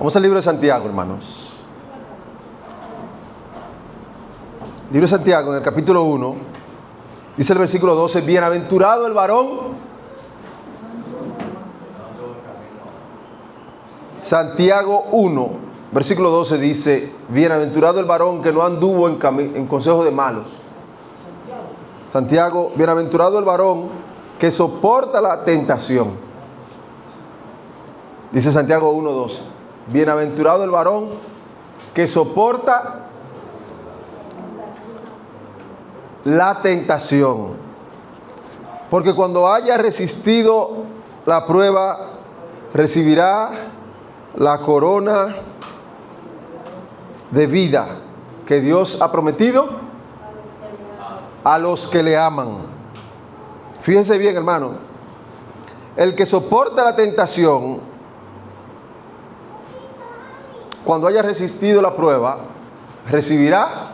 Vamos al libro de Santiago, hermanos. Libro de Santiago, en el capítulo 1, dice el versículo 12, bienaventurado el varón. Santiago 1, versículo 12 dice, bienaventurado el varón que no anduvo en consejo de malos. Santiago, bienaventurado el varón que soporta la tentación. Dice Santiago 1:12. Bienaventurado el varón que soporta la tentación. Porque cuando haya resistido la prueba, recibirá la corona de vida que Dios ha prometido a los que le aman. Fíjense bien, hermano. El que soporta la tentación, cuando haya resistido la prueba, recibirá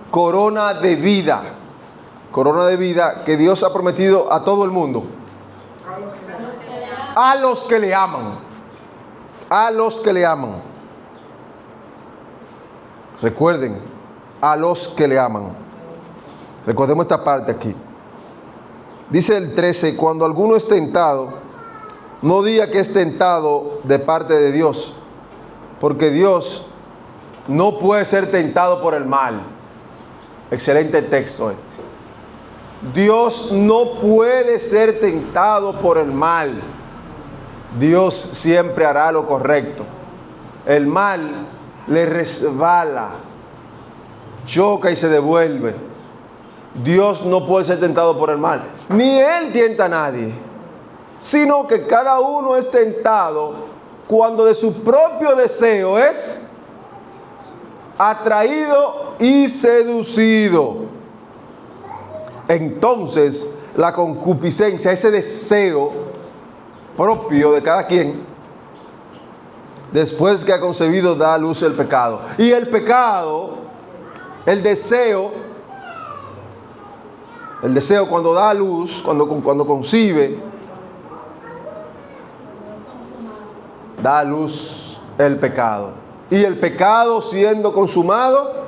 corona de vida. Corona de vida que Dios ha prometido a todo el mundo. A los que le aman. A los que le aman. Recuerden, a los que le aman. Recordemos esta parte aquí. Dice el 13, cuando alguno es tentado, no diga que es tentado de parte de Dios, porque Dios no puede ser tentado por el mal. Excelente texto este. Dios no puede ser tentado por el mal. Dios siempre hará lo correcto. El mal le resbala, choca y se devuelve. Dios no puede ser tentado por el mal. Ni Él tienta a nadie, sino que cada uno es tentado cuando de su propio deseo es atraído y seducido. Entonces, la concupiscencia, ese deseo propio de cada quien, después que ha concebido, da a luz el pecado. Y el pecado, el deseo cuando da a luz, cuando concibe, da a luz el pecado. Y el pecado siendo consumado,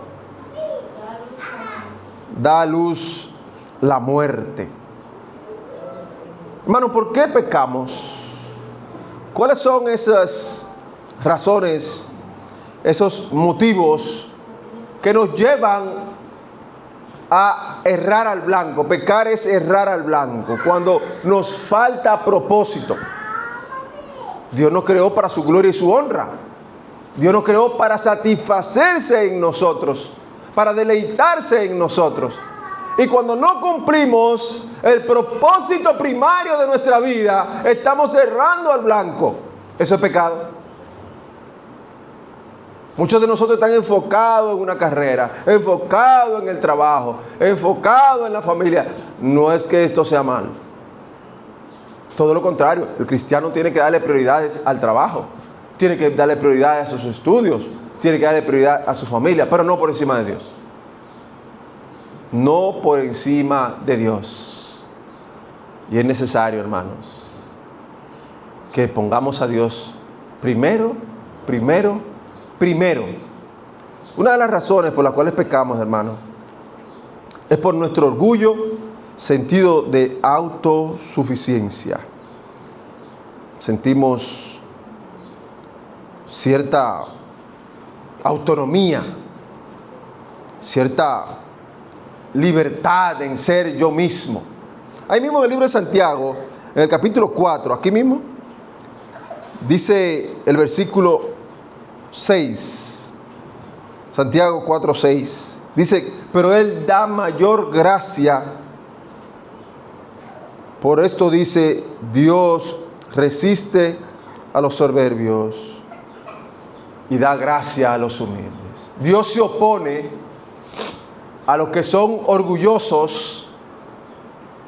da a luz la muerte. Hermano, ¿por qué pecamos? ¿Cuáles son esas razones, esos motivos que nos llevan a errar al blanco? Pecar es errar al blanco, cuando nos falta propósito. Dios nos creó para su gloria y su honra. Dios nos creó para satisfacerse en nosotros, para deleitarse en nosotros. Y cuando no cumplimos el propósito primario de nuestra vida, estamos errando al blanco. Eso es pecado. Muchos de nosotros están enfocados en una carrera, enfocados en el trabajo, enfocados en la familia. No es que esto sea malo. Todo lo contrario, el cristiano tiene que darle prioridades al trabajo, tiene que darle prioridades a sus estudios, tiene que darle prioridad a su familia, pero no por encima de Dios. No por encima de Dios. Y es necesario, hermanos, que pongamos a Dios primero. Una de las razones por las cuales pecamos, hermanos, es por nuestro orgullo, sentido de autosuficiencia. Sentimos cierta autonomía, cierta libertad en ser yo mismo. Ahí mismo en el libro de Santiago, en el capítulo 4, aquí mismo, dice el versículo 6, Santiago 4:6, dice, pero Él da mayor gracia. Por esto dice, Dios resiste a los soberbios y da gracia a los humildes. Dios se opone a los que son orgullosos,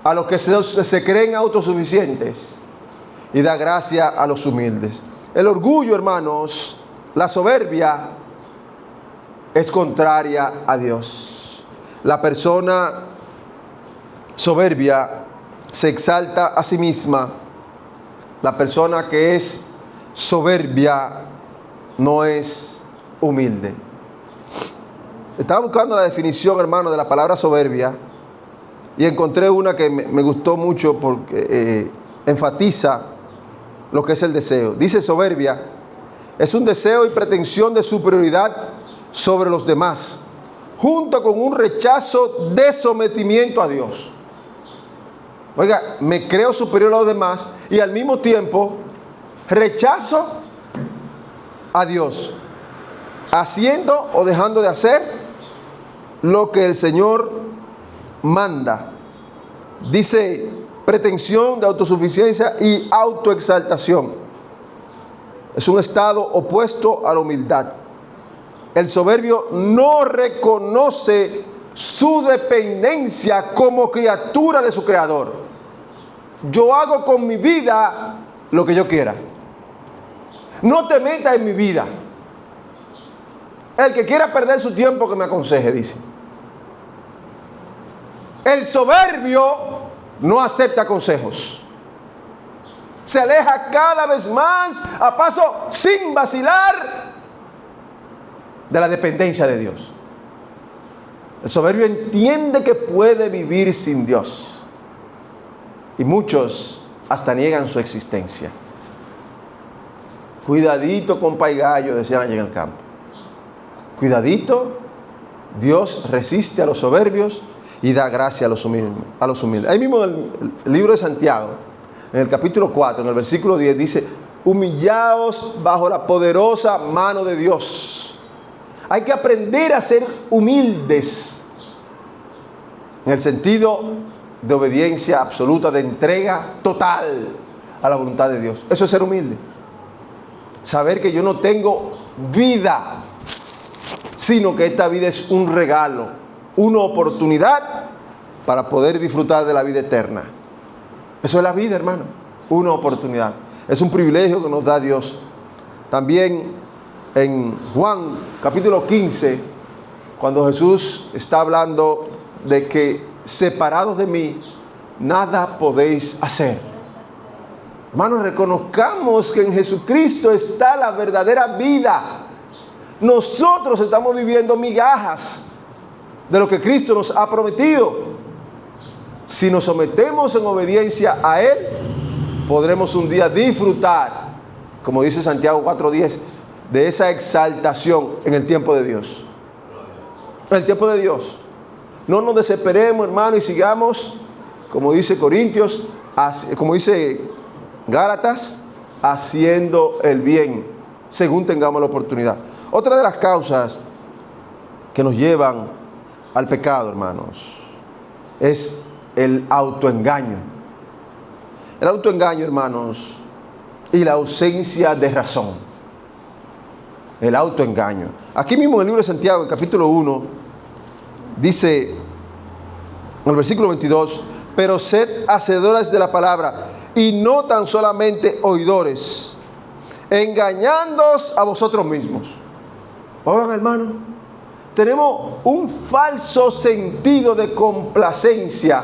a los que se creen autosuficientes, y da gracia a los humildes. El orgullo, hermanos, la soberbia, es contraria a Dios. La persona soberbia se exalta a sí misma. La persona que es soberbia no es humilde. Estaba buscando la definición, hermano, de la palabra soberbia y encontré una que me gustó mucho porque enfatiza lo que es el deseo. Dice: soberbia es un deseo y pretensión de superioridad sobre los demás, junto con un rechazo de sometimiento a Dios. Oiga, me creo superior a los demás y al mismo tiempo rechazo a Dios, haciendo o dejando de hacer lo que el Señor manda. Dice: pretensión de autosuficiencia y autoexaltación. Es un estado opuesto a la humildad. El soberbio no reconoce su dependencia como criatura de su creador. Yo hago con mi vida lo que yo quiera. No te metas en mi vida. El que quiera perder su tiempo, que me aconseje, dice. El soberbio no acepta consejos. Se aleja cada vez más, a paso sin vacilar, de la dependencia de Dios. El soberbio entiende que puede vivir sin Dios. Y muchos hasta niegan su existencia. Cuidadito con paigallo, decían allí en el campo. Cuidadito, Dios resiste a los soberbios y da gracia a los humildes. Ahí mismo en el libro de Santiago, en el capítulo 4, en el versículo 10, dice: humillaos bajo la poderosa mano de Dios. Hay que aprender a ser humildes, en el sentido de obediencia absoluta, de entrega total a la voluntad de Dios. Eso es ser humilde. Saber que yo no tengo vida, sino que esta vida es un regalo, una oportunidad para poder disfrutar de la vida eterna. Eso es la vida, hermano, una oportunidad. Es un privilegio que nos da Dios. También en Juan capítulo 15, cuando Jesús está hablando de que separados de mí, nada podéis hacer. Hermanos, reconozcamos que en Jesucristo está la verdadera vida. Nosotros estamos viviendo migajas de lo que Cristo nos ha prometido. Si nos sometemos en obediencia a Él, podremos un día disfrutar, como dice Santiago 4:10, de esa exaltación en el tiempo de Dios. En el tiempo de Dios. No nos desesperemos, hermano, y sigamos, como dice Corintios, como dice Gálatas, haciendo el bien, según tengamos la oportunidad. Otra de las causas que nos llevan al pecado, hermanos, es el autoengaño. El autoengaño, hermanos, y la ausencia de razón. El autoengaño. Aquí mismo en el libro de Santiago, en capítulo 1, dice, en el versículo 22, pero sed hacedores de la palabra, y no tan solamente oidores, engañándoos a vosotros mismos. Oigan, hermano, tenemos un falso sentido de complacencia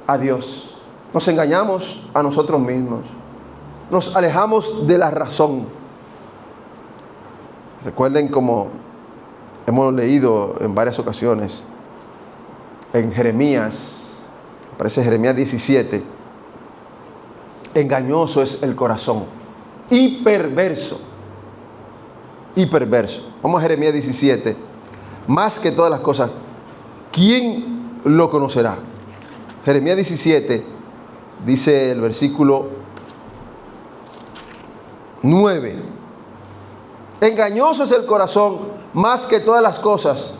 a Dios. Nos engañamos a nosotros mismos. Nos alejamos de la razón. Recuerden, como hemos leído en varias ocasiones, en Jeremías, aparece Jeremías 17, engañoso es el corazón y perverso. Y perverso. Vamos a Jeremías 17. Más que todas las cosas, ¿quién lo conocerá? Jeremías 17, dice el versículo 9. Engañoso es el corazón más que todas las cosas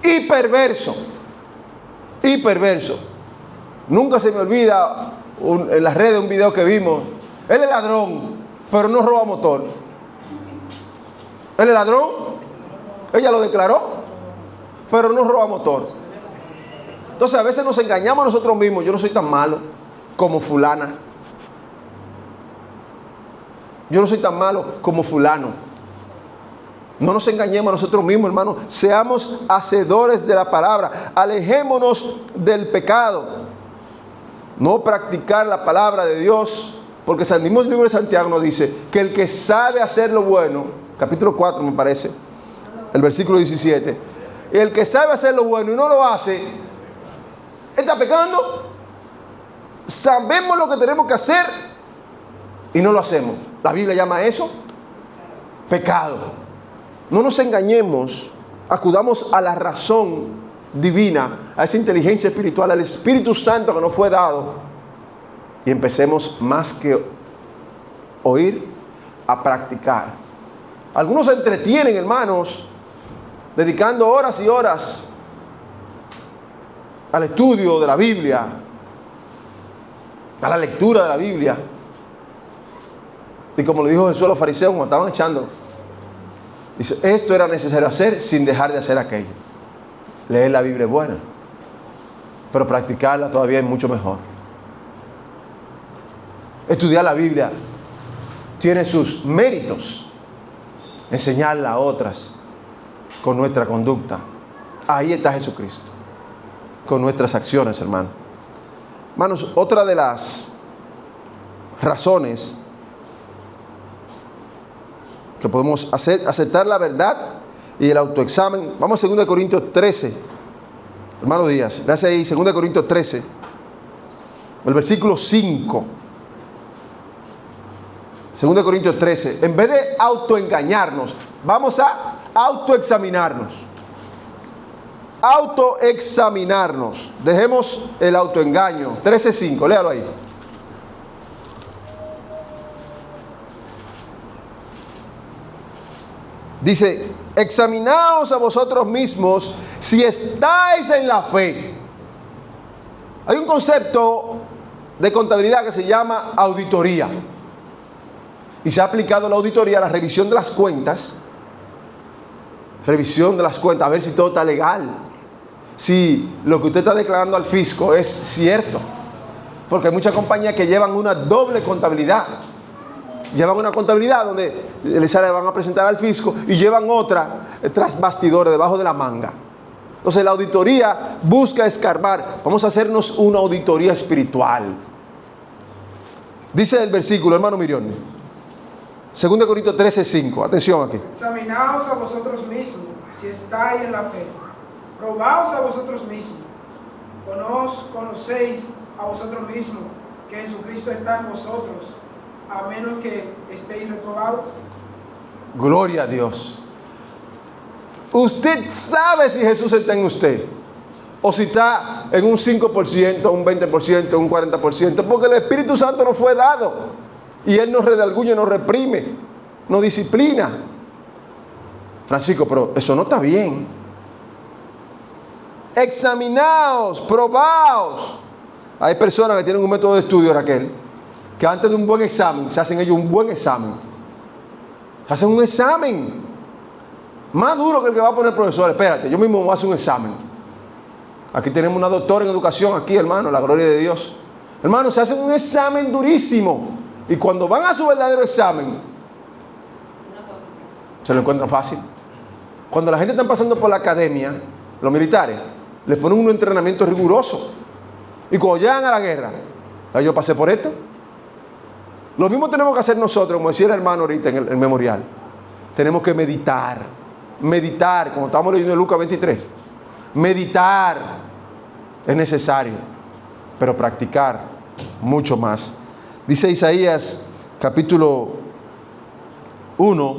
y perverso. Y perverso. Nunca se me olvida en las redes un video que vimos. Él es ladrón, pero no roba motor. Él es ladrón, ella lo declaró, pero no roba motor. Entonces a veces nos engañamos a nosotros mismos. Yo no soy tan malo como fulana. Yo no soy tan malo como fulano. No nos engañemos a nosotros mismos, hermanos. Seamos hacedores de la palabra. Alejémonos del pecado. No practicar la palabra de Dios porque el mismo libro de Santiago nos dice que el que sabe hacer lo bueno, capítulo 4 me parece, el versículo 17, el que sabe hacer lo bueno y no lo hace, está pecando. Sabemos lo que tenemos que hacer y no lo hacemos. La Biblia llama eso pecado. No nos engañemos, acudamos a la razón divina, a esa inteligencia espiritual, al Espíritu Santo que nos fue dado, y empecemos más que oír, a practicar. Algunos se entretienen, hermanos, dedicando horas y horas al estudio de la Biblia, a la lectura de la Biblia. Y como lo dijo Jesús a los fariseos cuando estaban echando, dice, esto era necesario hacer sin dejar de hacer aquello. Leer la Biblia es buena, pero practicarla todavía es mucho mejor. Estudiar la Biblia tiene sus méritos. Enseñarla a otras con nuestra conducta. Ahí está Jesucristo. Con nuestras acciones, hermano. Hermanos, otra de las razones que podemos aceptar la verdad y el autoexamen. Vamos a 2 Corintios 13. Hermano Díaz, gracias ahí, 2 Corintios 13, el versículo 5. 2 Corintios 13. En vez de autoengañarnos, vamos a autoexaminarnos. Autoexaminarnos. Dejemos el autoengaño. 13:5, léalo ahí. Dice, examinaos a vosotros mismos si estáis en la fe. Hay un concepto de contabilidad que se llama auditoría. Y se ha aplicado la auditoría a la revisión de las cuentas. Revisión de las cuentas, a ver si todo está legal. Si lo que usted está declarando al fisco es cierto. Porque hay muchas compañías que llevan una doble contabilidad. Llevan una contabilidad donde les van a presentar al fisco y llevan otra tras bastidores, debajo de la manga. Entonces la auditoría busca escarbar. Vamos a hacernos una auditoría espiritual. Dice el versículo, hermano Mirión. 2 Corintios 13:5. Atención aquí. Examinaos a vosotros mismos si estáis en la fe. Probaos a vosotros mismos. Conocéis a vosotros mismos que Jesucristo está en vosotros, a menos que estéis reprobados. Gloria a Dios. Usted sabe si Jesús está en usted, o si está en un 5%, un 20%, un 40%, porque el Espíritu Santo nos fue dado. Y Él nos redarguye, nos reprime, nos disciplina. Francisco, pero eso no está bien. Examinaos, probaos. Hay personas que tienen un método de estudio, Raquel, que antes de un buen examen, se hacen ellos un buen examen. Se hacen un examen más duro que el que va a poner el profesor. Espérate, yo mismo voy a hacer un examen. Aquí tenemos una doctora en educación, aquí, hermano, la gloria de Dios. Hermano, se hacen un examen durísimo. Y cuando van a su verdadero examen, se lo encuentran fácil. Cuando la gente está pasando por la academia, los militares, les ponen un entrenamiento riguroso. Y cuando llegan a la guerra, yo pasé por esto. Lo mismo tenemos que hacer nosotros, como decía el hermano ahorita en el memorial. Tenemos que meditar. Meditar, como estamos leyendo en Lucas 23. Meditar es necesario, pero practicar mucho más. Dice Isaías capítulo 1,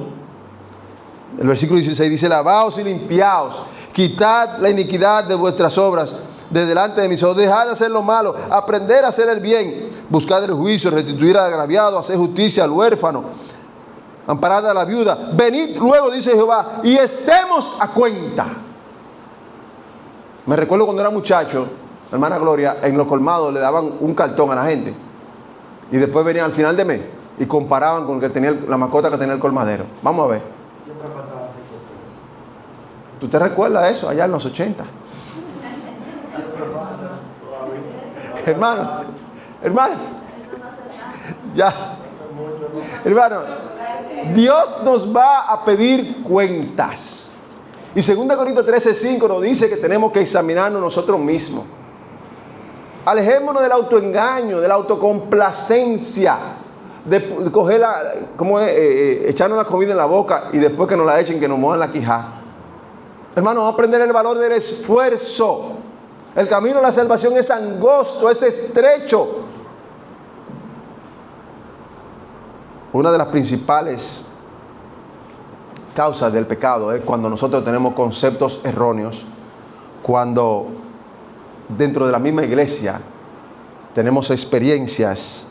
el versículo 16, dice, lavaos y limpiaos, quitad la iniquidad de vuestras obras de delante de mis ojos, dejad de hacer lo malo, aprender a hacer el bien, buscad el juicio, restituir al agraviado, hacer justicia al huérfano, amparad a la viuda, venid luego, dice Jehová, y estemos a cuenta. Me recuerdo cuando era muchacho, hermana Gloria, en los colmados le daban un cartón a la gente. Y después venían al final de mes y comparaban con el que tenía la mascota que tenía el colmadero. Vamos a ver. ¿Tú te recuerdas de eso allá en los 80? Hermano, ya. Hermano, Dios nos va a pedir cuentas. Y 2 Corintios 13:5 nos dice que tenemos que examinarnos nosotros mismos. Alejémonos del autoengaño, de la autocomplacencia. de coger echarnos la comida en la boca y después que nos la echen, que nos muevan la quijada. Hermano, vamos a aprender el valor del esfuerzo. El camino a la salvación es angosto, es estrecho. Una de las principales causas del pecado es cuando nosotros tenemos conceptos erróneos, cuando dentro de la misma iglesia tenemos experiencias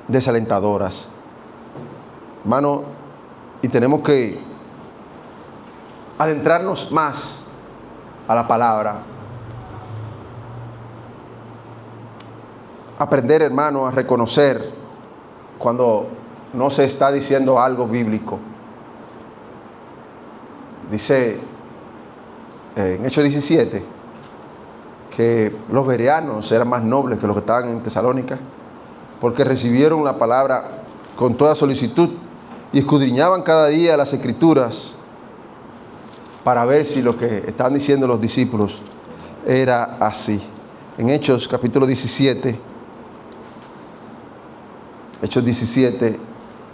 desalentadoras. Hermano, y tenemos que adentrarnos más a la palabra. Aprender, hermano, a reconocer cuando no se está diciendo algo bíblico. Dice en Hechos 17 que los bereanos eran más nobles que los que estaban en Tesalónica, porque recibieron la palabra con toda solicitud y escudriñaban cada día las Escrituras para ver si lo que estaban diciendo los discípulos era así. En Hechos capítulo 17, Hechos 17,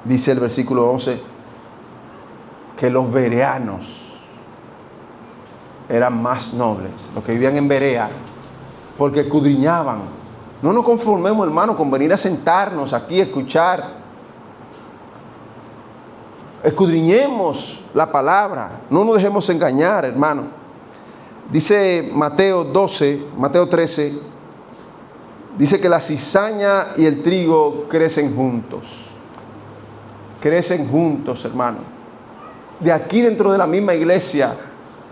dice el versículo 11, que los bereanos eran más nobles, los que vivían en Berea, porque escudriñaban. No nos conformemos, hermano, con venir a sentarnos aquí a escuchar. Escudriñemos la palabra, no nos dejemos engañar, hermano. Dice Mateo 13, dice que la cizaña y el trigo crecen juntos. Crecen juntos, hermano. De aquí dentro de la misma iglesia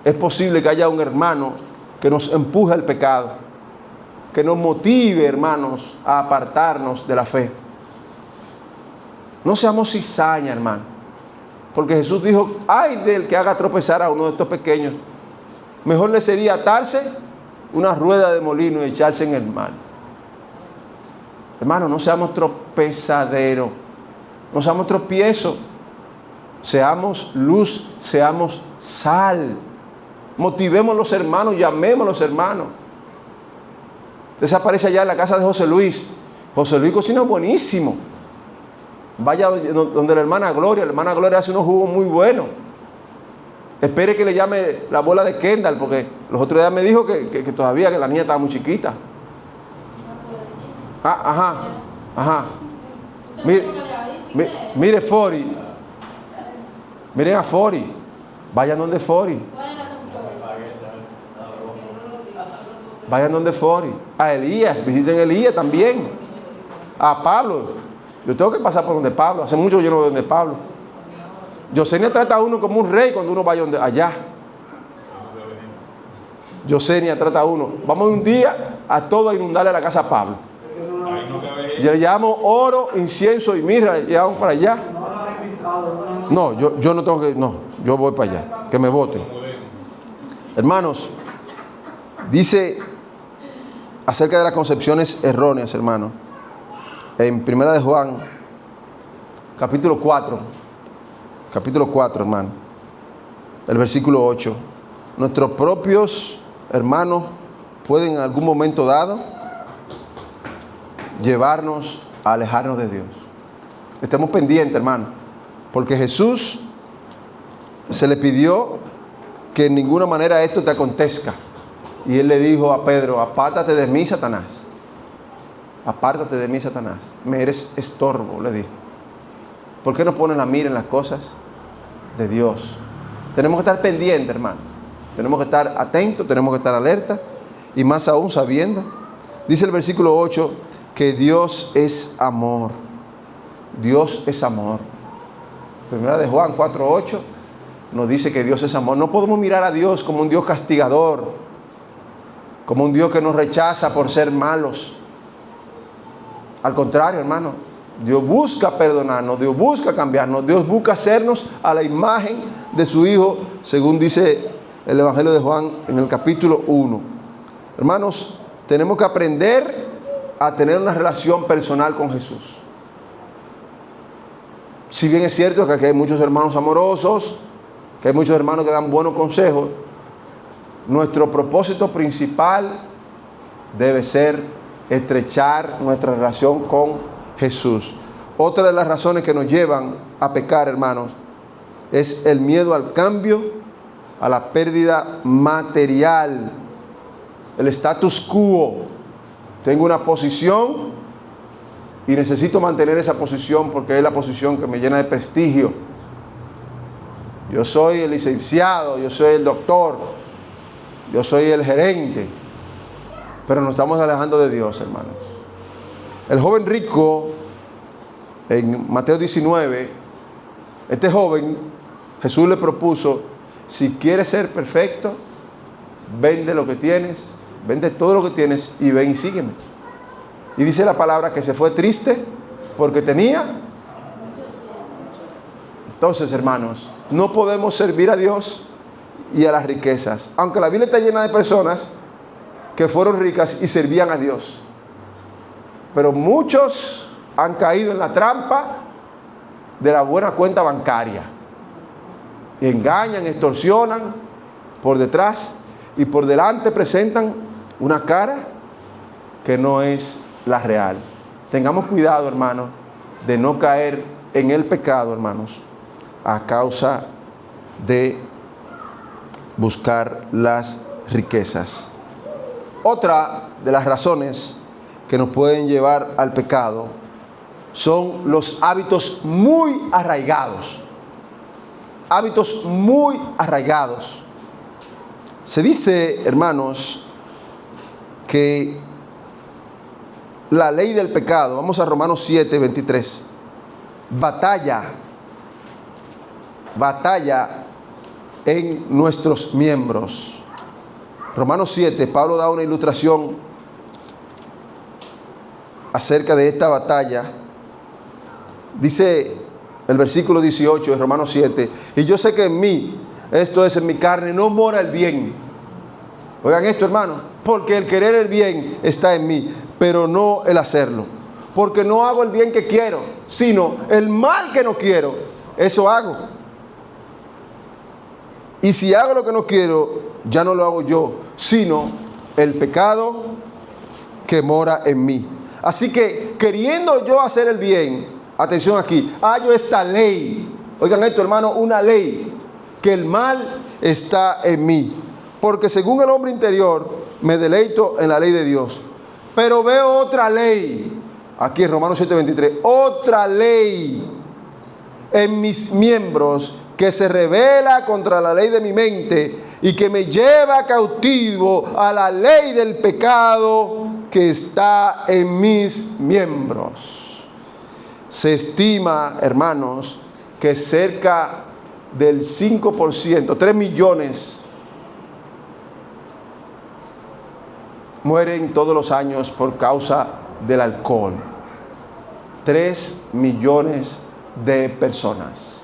es posible que haya un hermano que nos empuje al pecado, que nos motive, hermanos, a apartarnos de la fe. No seamos cizaña, hermano, porque Jesús dijo, ay del que haga tropezar a uno de estos pequeños, mejor le sería atarse una rueda de molino y echarse en el mar. Hermano, no seamos tropezaderos, no seamos tropiezos, seamos luz, seamos sal. Motivemos a los hermanos, llamemos a los hermanos. Desaparece allá en la casa de José Luis. José Luis cocina buenísimo. Vaya donde la hermana Gloria hace unos jugos muy buenos. Espere que le llame la abuela de Kendall, porque los otros días me dijo que todavía que la niña estaba muy chiquita. Ajá. Mire Fori. Miren a Fori. Vayan donde Fori. Vayan donde Fori. A Elías, visiten a Elías también. A Pablo. Yo tengo que pasar por donde Pablo. Hace mucho que yo no voy donde Pablo. Yosenia trata a uno como un rey cuando uno vaya allá. Yosenia trata a uno. Vamos un día a todo a inundarle la casa a Pablo. Y le llevamos oro, incienso y mirra. Le llevamos para allá. No, yo no tengo que. No, yo voy para allá. Que me voten. Hermanos, dice acerca de las concepciones erróneas, hermano, en Primera de Juan, capítulo 4, hermano, el versículo 8. Nuestros propios hermanos pueden en algún momento dado llevarnos a alejarnos de Dios. Estemos pendientes, hermano, porque Jesús se le pidió que en ninguna manera esto te acontezca. Y él le dijo a Pedro, apártate de mí, Satanás. Apártate de mí, Satanás. Me eres estorbo, le dijo. ¿Por qué no ponen la mira en las cosas de Dios? Tenemos que estar pendientes, hermano. Tenemos que estar atentos, tenemos que estar alerta. Y más aún sabiendo, dice el versículo 8, que Dios es amor. Dios es amor. Primera de Juan 4:8 nos dice que Dios es amor. No podemos mirar a Dios como un Dios castigador, como un Dios que nos rechaza por ser malos. Al contrario, hermano, Dios busca perdonarnos, Dios busca cambiarnos, Dios busca hacernos a la imagen de su Hijo, según dice el Evangelio de Juan en el capítulo 1. Hermanos, tenemos que aprender a tener una relación personal con Jesús. Si bien es cierto que aquí hay muchos hermanos amorosos, que hay muchos hermanos que dan buenos consejos, nuestro propósito principal debe ser estrechar nuestra relación con Jesús. Otra de las razones que nos llevan a pecar, hermanos, es el miedo al cambio, a la pérdida material, el status quo. Tengo una posición y necesito mantener esa posición porque es la posición que me llena de prestigio. Yo soy el licenciado, yo soy el doctor, yo soy el gerente, pero nos estamos alejando de Dios, hermanos. El joven rico, en Mateo 19, este joven, Jesús le propuso: si quieres ser perfecto, vende lo que tienes, vende todo lo que tienes y ven y sígueme. Y dice la palabra que se fue triste porque tenía. Entonces, hermanos, no podemos servir a Dios y a las riquezas. Aunque la Biblia está llena de personas que fueron ricas y servían a Dios. Pero muchos han caído en la trampa de la buena cuenta bancaria. Engañan, extorsionan por detrás y por delante presentan una cara que no es la real. Tengamos cuidado, hermanos, de no caer en el pecado, hermanos, a causa de buscar las riquezas. Otra de las razones que nos pueden llevar al pecado son los hábitos muy arraigados. Hábitos muy arraigados. Se dice, hermanos, que la ley del pecado, vamos a Romanos 7, 23, batalla en nuestros miembros. Romanos 7, Pablo da una ilustración acerca de esta batalla. Dice el versículo 18 de Romanos 7, y yo sé que en mí, esto es en mi carne, no mora el bien. Oigan esto, hermanos, porque el querer el bien está en mí, pero no el hacerlo. Porque no hago el bien que quiero, sino el mal que no quiero, eso hago. Y si hago lo que no quiero, ya no lo hago yo, sino el pecado que mora en mí. Así que, queriendo yo hacer el bien, atención aquí, hallo esta ley. Oigan esto, hermano, una ley, que el mal está en mí. Porque según el hombre interior, me deleito en la ley de Dios. Pero veo otra ley, aquí en Romanos 7:23, otra ley en mis miembros que se rebela contra la ley de mi mente y que me lleva cautivo a la ley del pecado que está en mis miembros. Se estima, hermanos, que cerca del 5%, 3 millones, mueren todos los años por causa del alcohol. 3 millones de personas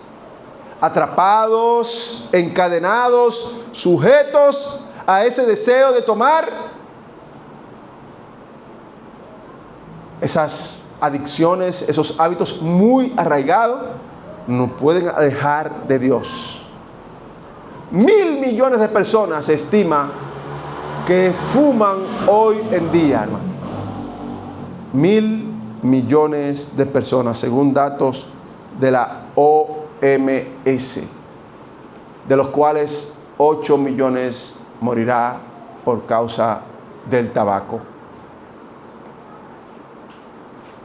atrapados, encadenados, sujetos a ese deseo de tomar. Esas adicciones, esos hábitos muy arraigados, nos pueden alejar de Dios. 1.000 millones de personas se estima que fuman hoy en día, hermano. 1.000 millones de personas, según datos de la OMS, de los cuales 8 millones morirá por causa del tabaco.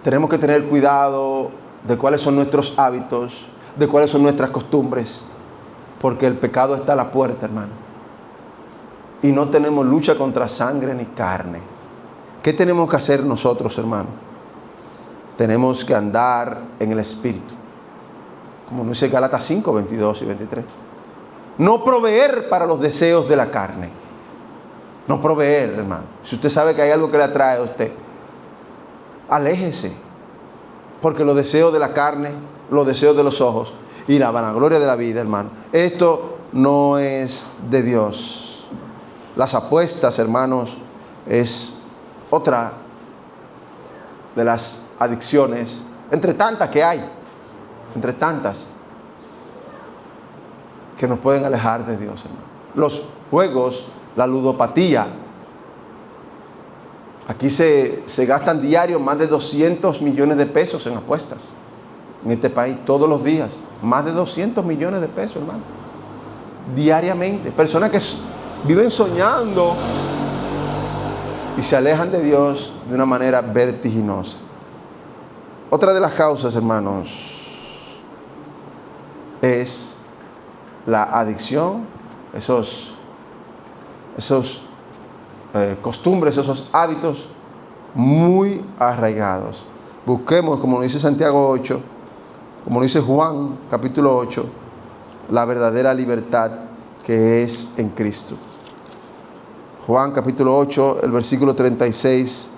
Tenemos que tener cuidado de cuáles son nuestros hábitos, de cuáles son nuestras costumbres, porque el pecado está a la puerta, hermano. Y no tenemos lucha contra sangre ni carne. ¿Qué tenemos que hacer nosotros, hermano? Tenemos que andar en el Espíritu. Como nos dice Gálatas 5, 22 y 23. No proveer para los deseos de la carne. No proveer, hermano. Si usted sabe que hay algo que le atrae a usted, aléjese. Porque los deseos de la carne, los deseos de los ojos y la vanagloria de la vida, hermano, esto no es de Dios. Las apuestas, hermanos, es otra de las adicciones, entre tantas que hay, entre tantas que nos pueden alejar de Dios, hermano. Los juegos, la ludopatía. Aquí se gastan diarios más de 200 millones de pesos en apuestas. en este país todos los días. Más de 200 millones de pesos, hermano. Diariamente. Personas que viven soñando y se alejan de Dios de una manera vertiginosa. Otra de las causas, hermanos, es la adicción, esos costumbres, esos hábitos muy arraigados. Busquemos, como lo dice Santiago 8, como lo dice Juan capítulo 8, la verdadera libertad que es en Cristo. Juan capítulo 8, el versículo 36,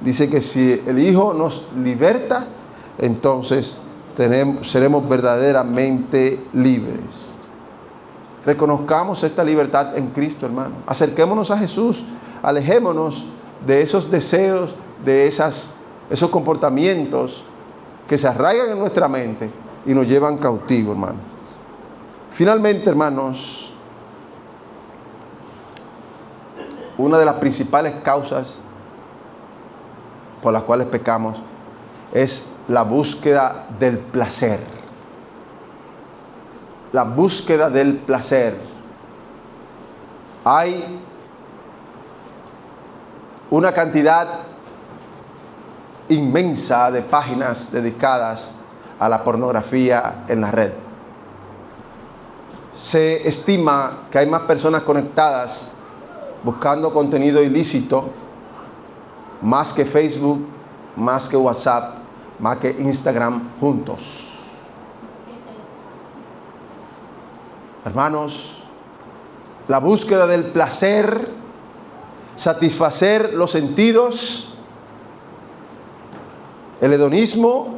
dice que si el Hijo nos liberta, entonces seremos verdaderamente libres. Reconozcamos esta libertad en Cristo, hermano. Acerquémonos a Jesús, alejémonos de esos deseos, de esos comportamientos que se arraigan en nuestra mente y nos llevan cautivos, hermano. Finalmente, hermanos, una de las principales causas por las cuales pecamos es la búsqueda del placer. La búsqueda del placer. Hay una cantidad inmensa de páginas dedicadas a la pornografía en la red. Se estima que hay más personas conectadas buscando contenido ilícito, más que Facebook, más que WhatsApp, más que Instagram juntos. Hermanos, la búsqueda del placer, satisfacer los sentidos, el hedonismo,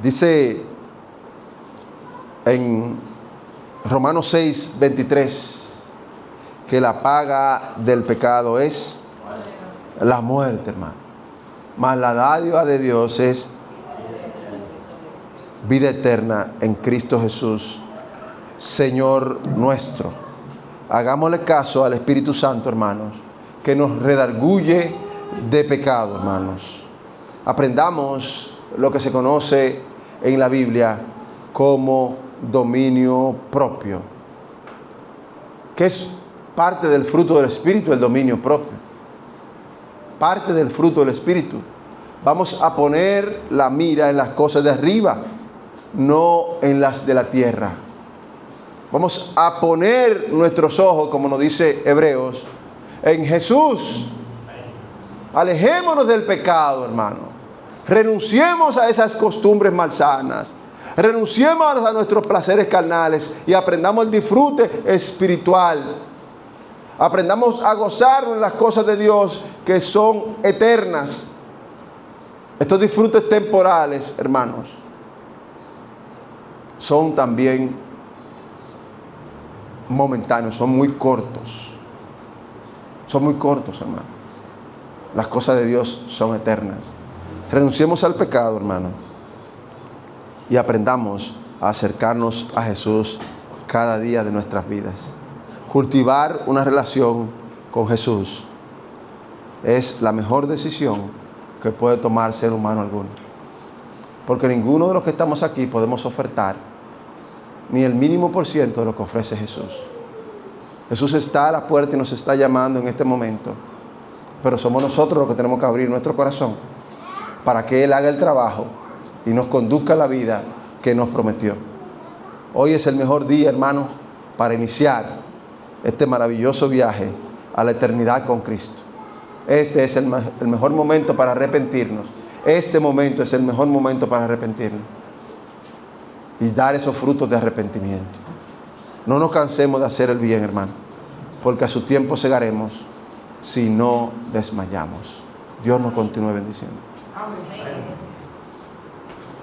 dice en Romanos 6, 23, que la paga del pecado es la muerte, hermano. Mas la dádiva de Dios es vida eterna en Cristo Jesús, Señor nuestro. Hagámosle caso al Espíritu Santo, hermanos, que nos redarguye de pecado, hermanos. Aprendamos lo que se conoce en la Biblia como dominio propio, que es parte del fruto del Espíritu, el dominio propio. Parte del fruto del Espíritu. Vamos a poner la mira en las cosas de arriba, no en las de la tierra. Vamos a poner nuestros ojos, como nos dice Hebreos, en Jesús. Alejémonos del pecado, hermano. Renunciemos a esas costumbres malsanas. Renunciemos a nuestros placeres carnales y aprendamos el disfrute espiritual. Aprendamos a gozarnos en las cosas de Dios que son eternas. Estos disfrutes temporales, hermanos, son también momentáneos, son muy cortos. Son muy cortos, hermano. Las cosas de Dios son eternas. Renunciemos al pecado, hermano, y aprendamos a acercarnos a Jesús cada día de nuestras vidas. Cultivar una relación con Jesús es la mejor decisión que puede tomar ser humano alguno. Porque ninguno de los que estamos aquí podemos ofertar ni el mínimo % de lo que ofrece Jesús. Jesús está a la puerta y nos está llamando en este momento. Pero somos nosotros los que tenemos que abrir nuestro corazón para que Él haga el trabajo y nos conduzca a la vida que nos prometió. Hoy es el mejor día, hermano, para iniciar este maravilloso viaje a la eternidad con Cristo. Este es el mejor momento para arrepentirnos. Este momento es el mejor momento para arrepentirnos y dar esos frutos de arrepentimiento. No nos cansemos de hacer el bien, hermano, porque a su tiempo segaremos si no desmayamos. Dios nos continúe bendiciendo. Amén.